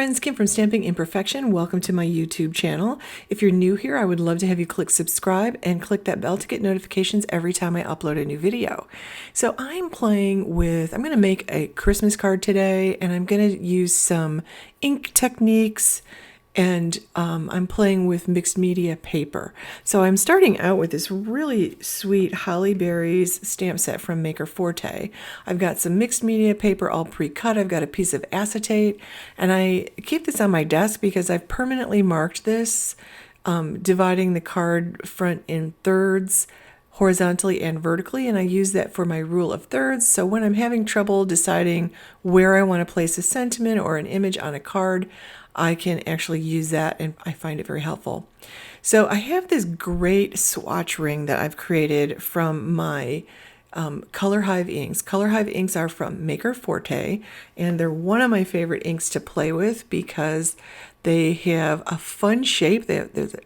friends, Kim from Stamping Imperfection. Welcome to my YouTube channel. If you're new here, I would love to have you click subscribe and click that bell to get notifications every time I upload a new video. So I'm going to make a Christmas card today, and I'm going to use some ink techniques, and I'm playing with mixed media paper. So I'm starting out with this really sweet Holly Berries stamp set from Maker Forte. I've got some mixed media paper all pre-cut. I've got a piece of acetate, and I keep this on my desk because I've permanently marked this, dividing the card front in thirds, horizontally and vertically, and I use that for my rule of thirds. So when I'm having trouble deciding where I want to place a sentiment or an image on a card, I can actually use that, and I find it very helpful. So I have this great swatch ring that I've created from my Color Hive inks. Color Hive inks are from Maker Forte, and they're one of my favorite inks to play with because they have a fun shape. There's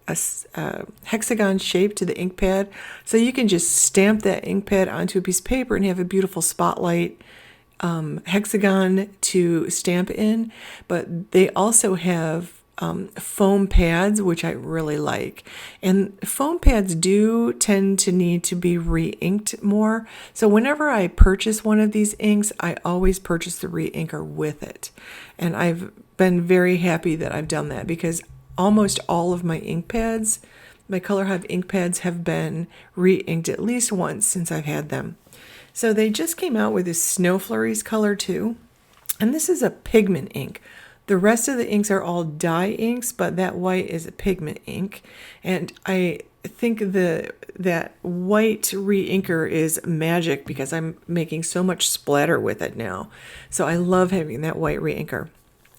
a hexagon shape to the ink pad, so you can just stamp that ink pad onto a piece of paper and have a beautiful spotlight hexagon to stamp in. But they also have foam pads, which I really like. And foam pads do tend to need to be re-inked more. So whenever I purchase one of these inks, I always purchase the re-inker with it. And I've been very happy that I've done that because almost all of my ink pads, my Color Hive ink pads, have been re-inked at least once since I've had them. So they just came out with this Snow Flurries color too. And this is a pigment ink. The rest of the inks are all dye inks, but that white is a pigment ink. And I think that white re-inker is magic because I'm making so much splatter with it now. So I love having that white re-inker.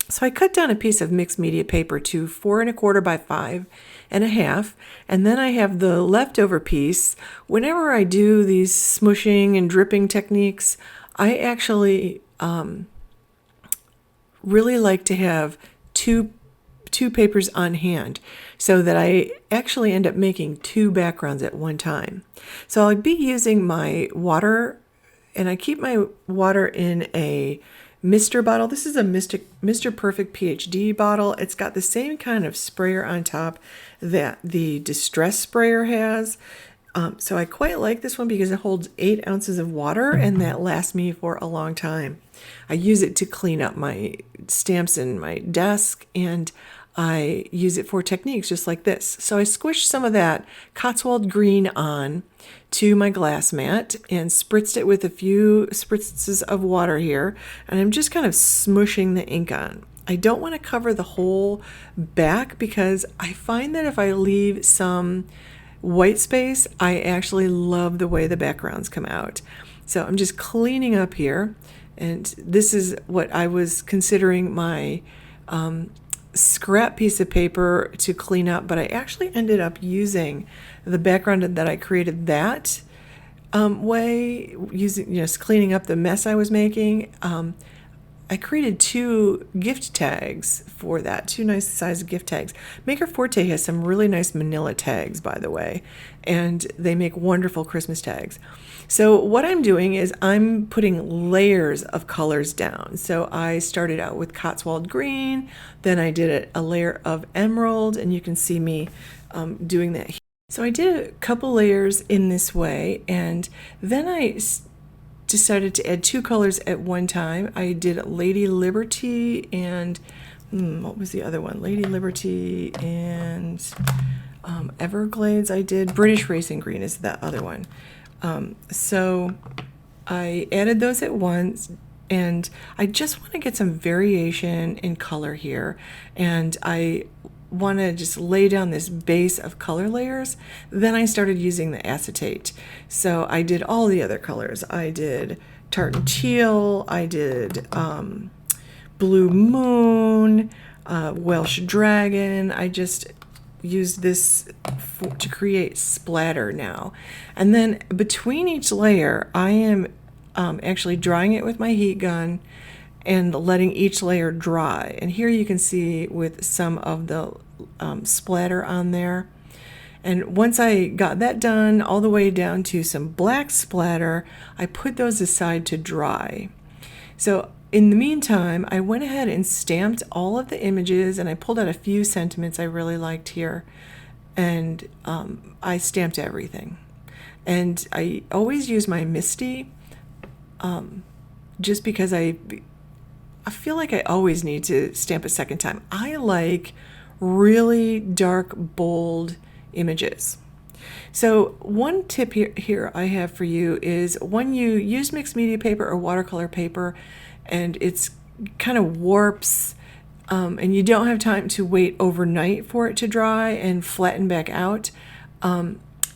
So I cut down a piece of mixed media paper to 4 1/4 by 5 1/2, and then I have the leftover piece. Whenever I do these smushing and dripping techniques, I actually really like to have two papers on hand so that I actually end up making 2 backgrounds at one time. So I'll be using my water, and I keep my water in a Mr. bottle. This is a Mr. Perfect PhD bottle. It's got the same kind of sprayer on top that the Distress sprayer has. So I quite like this one because it holds 8 ounces of water, and that lasts me for a long time. I use it to clean up my stamps in my desk, and I use it for techniques just like this. So I squished some of that Cotswold green on to my glass mat and spritzed it with a few spritzes of water here, and I'm just kind of smushing the ink on. I don't want to cover the whole back because I find that if I leave some white space, I actually love the way the backgrounds come out. So I'm just cleaning up here, and this is what I was considering my scrap piece of paper to clean up, but I actually ended up using the background that I created that way, using just cleaning up the mess I was making. I created 2 gift tags for that, 2 nice size gift tags. Maker Forte has some really nice manila tags, by the way, and they make wonderful Christmas tags. So what I'm doing is I'm putting layers of colors down. So I started out with Cotswold green, then I did a layer of emerald, and you can see me doing that here. So I did a couple layers in this way, and then I decided to add 2 colors at one time. I did Lady Liberty and what was the other one? Lady Liberty and Everglades. I did British Racing Green is that other one. So I added those at once, and I just want to get some variation in color here, and I want to just lay down this base of color layers. Then I started using the acetate. So I did all the other colors. I did Tartan Teal, I did Blue Moon, Welsh Dragon. I just used this to create splatter now. And then between each layer, I am actually drying it with my heat gun and letting each layer dry. And here you can see with some of the splatter on there. And once I got that done all the way down to some black splatter, I put those aside to dry. So in the meantime, I went ahead and stamped all of the images, and I pulled out a few sentiments I really liked here, and I stamped everything. And I always use my Misty, just because I feel like I always need to stamp a second time. I like really dark, bold images. So one tip here I have for you is when you use mixed media paper or watercolor paper and it's kind of warps, and you don't have time to wait overnight for it to dry and flatten back out,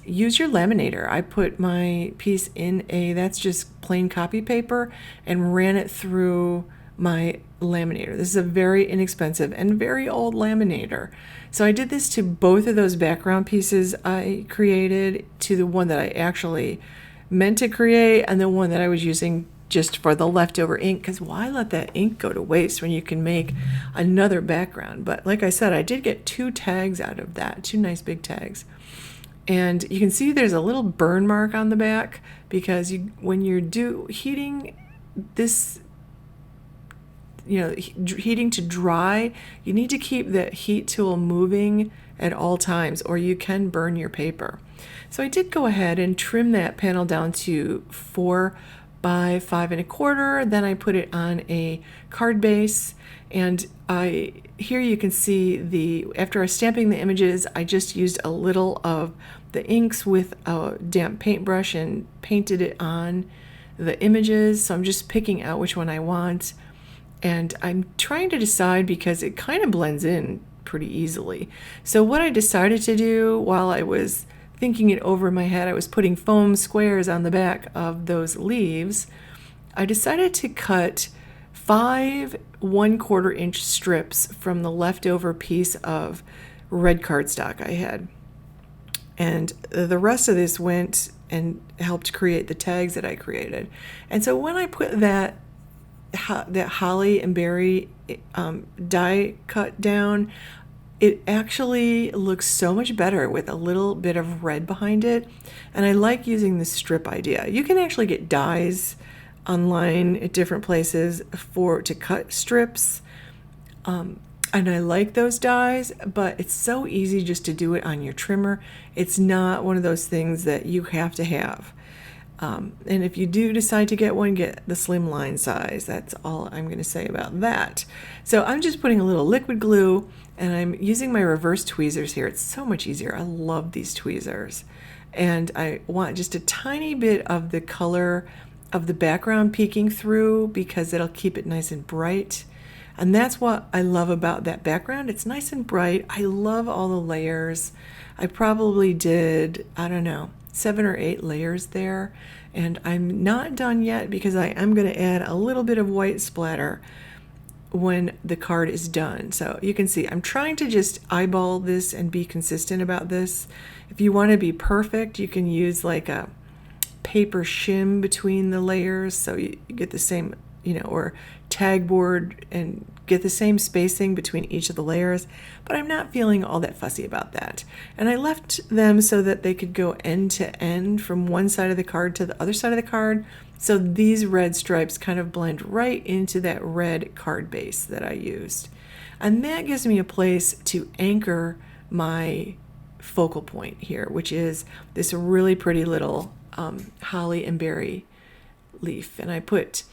use your laminator. I put my piece in that's just plain copy paper and ran it through my laminator. This is a very inexpensive and very old laminator. So I did this to both of those background pieces I created, to the one that I actually meant to create and the one that I was using just for the leftover ink, because why let that ink go to waste when you can make another background? But like I said, I did get 2 tags out of that, 2 nice big tags. And you can see there's a little burn mark on the back because when you're heating this, heating to dry, you need to keep the heat tool moving at all times or you can burn your paper. So I did go ahead and trim that panel down to 4 by 5 1/4. Then I put it on a card base, and here you can see after stamping the images, I just used a little of the inks with a damp paintbrush and painted it on the images. So I'm just picking out which one I want, and I'm trying to decide because it kind of blends in pretty easily. So what I decided to do while I was thinking it over in my head, I was putting foam squares on the back of those leaves. I decided to cut 5 1/4 inch strips from the leftover piece of red cardstock I had. And the rest of this went and helped create the tags that I created. And so when I put that holly and berry die cut down, it actually looks so much better with a little bit of red behind it. And I like using the strip idea. You can actually get dies online at different places to cut strips. And I like those dies, but it's so easy just to do it on your trimmer. It's not one of those things that you have to have. And if you do decide to get one, get the slimline size. That's all I'm going to say about that. So I'm just putting a little liquid glue, and I'm using my reverse tweezers here. It's so much easier. I love these tweezers. And I want just a tiny bit of the color of the background peeking through because it'll keep it nice and bright. And that's what I love about that background. It's nice and bright. I love all the layers. I probably did, 7 or 8 layers there. And I'm not done yet because I am going to add a little bit of white splatter when the card is done. So you can see I'm trying to just eyeball this and be consistent about this. If you want to be perfect, you can use like a paper shim between the layers so you get the same, or tag board and get the same spacing between each of the layers, but I'm not feeling all that fussy about that. And I left them so that they could go end to end from one side of the card to the other side of the card. So these red stripes kind of blend right into that red card base that I used. And that gives me a place to anchor my focal point here, which is this really pretty little holly and berry leaf. And I put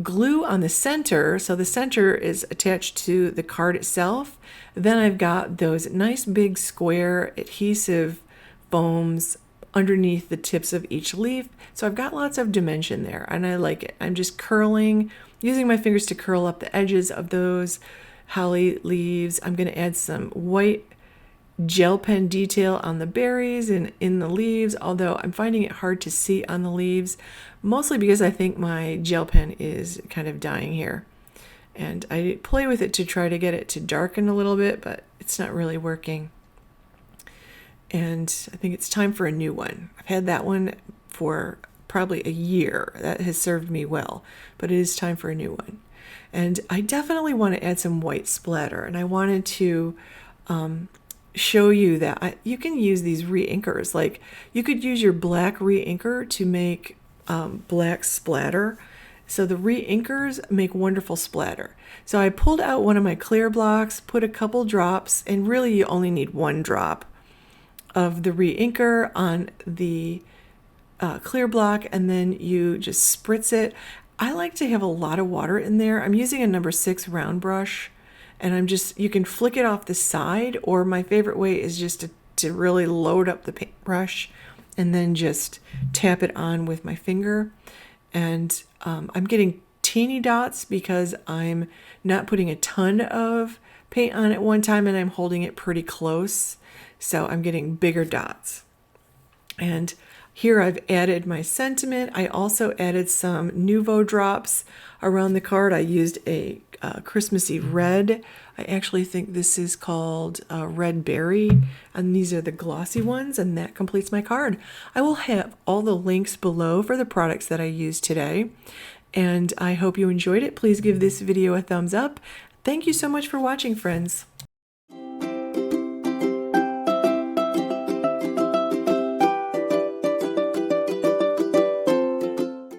glue on the center, so the center is attached to the card itself. Then I've got those nice big square adhesive foams underneath the tips of each leaf. So I've got lots of dimension there, and I like it. I'm just using my fingers to curl up the edges of those holly leaves. I'm going to add some white gel pen detail on the berries and in the leaves, although I'm finding it hard to see on the leaves, mostly because I think my gel pen is kind of dying here. And I play with it to try to get it to darken a little bit, but it's not really working. And I think it's time for a new one. I've had that one for probably a year. That has served me well, but it is time for a new one. And I definitely want to add some white splatter, and I wanted to show you that you can use these re-inkers. Like you could use your black re-inker to make black splatter, So the re-inkers make wonderful splatter. So I pulled out one of my clear blocks, put a couple drops, and really you only need one drop of the re-inker on the clear block, and then you just spritz it. I like to have a lot of water in there. I'm using a number 6 round brush, and you can flick it off the side, or my favorite way is just to really load up the paintbrush and then just tap it on with my finger. And I'm getting teeny dots because I'm not putting a ton of paint on at one time, and I'm holding it pretty close. So I'm getting bigger dots. And here I've added my sentiment. I also added some Nouveau drops around the card. I used a Christmassy red. I actually think this is called Red Berry, and these are the glossy ones, and that completes my card. I will have all the links below for the products that I used today, and I hope you enjoyed it. Please give this video a thumbs up. Thank you so much for watching, friends.